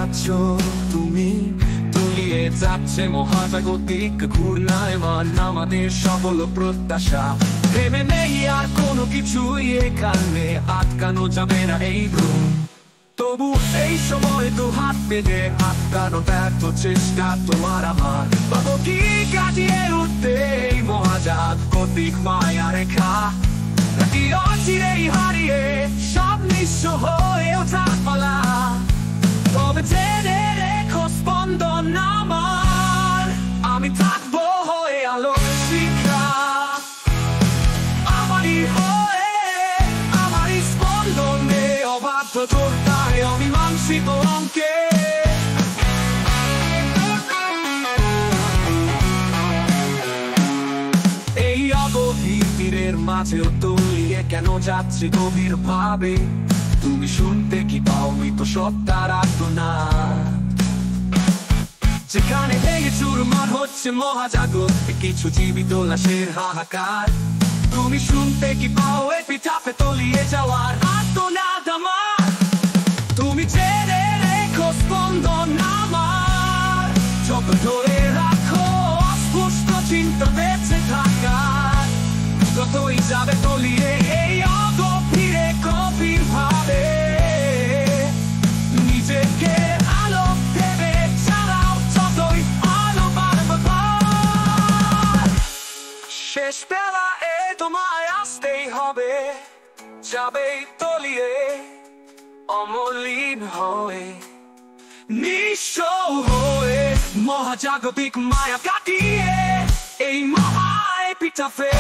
যাচ্ছ তুমি, তলিয়ে যাচ্ছে মহাজাগতিক ঘূর্ণায়মান আমাদের সকল প্রত্যাশা। ভেবে নেই আর কোনো কিছুই এখানে আটকানো যাবে না এই ভ্রম। তবু এই সময় দু হাত পেতে আটকানো ব্যর্থ চেষ্টা তোমার আমার। পাবো কি কাটিয়ে উঠতে এই মহাজাগতিক মায়া রেখা, নাকি অচিরেই হারিয়ে সব নিঃস্ব হয়ে ওঠার পালা। তবে জেনে রেখো স্পন্দন আমার, আমি থাকবো হয়ে আলোর শিখা। আমারই হয়ে আমারই স্পন্দনে অবাধ্য তোরটায় অমীমাংসিত অঙ্কে। এই অগভীর তীরের মাঝেও তলিয়ে কেন যাচ্ছি গভীর ভাবে, তুমি শুনতে কি পাও মৃত সত্তার আর্তনাদ? যেখানে ভেঙে চুরমার হচ্ছে মহাজাগত কিছু জীবিত লাশের হাহাকার, তুমি শুনতে কি পাও এই পিঠাপে তলিয়ে যাওয়ার আর্তনাদ আমার? তুমি জেনে রেখো স্পন্দন আমার, যত ধরে রাখো অস্পষ্ট চিন্তা বেঁচে থাকার, যতই যাবে তলিয়ে এই অগভীরে গভীর ভাবে। নিজেকে আলো দেবে ছাড়াও যতই আলো বারবার, শেষ বেলা এ তোমায় আসতেই হবে, যাবেই তলিয়ে অমলিন হয়ে নিঃস্ব হয়ে মহাজাগতিক মায়া কাটিয়ে এই মহা এপিটাফে।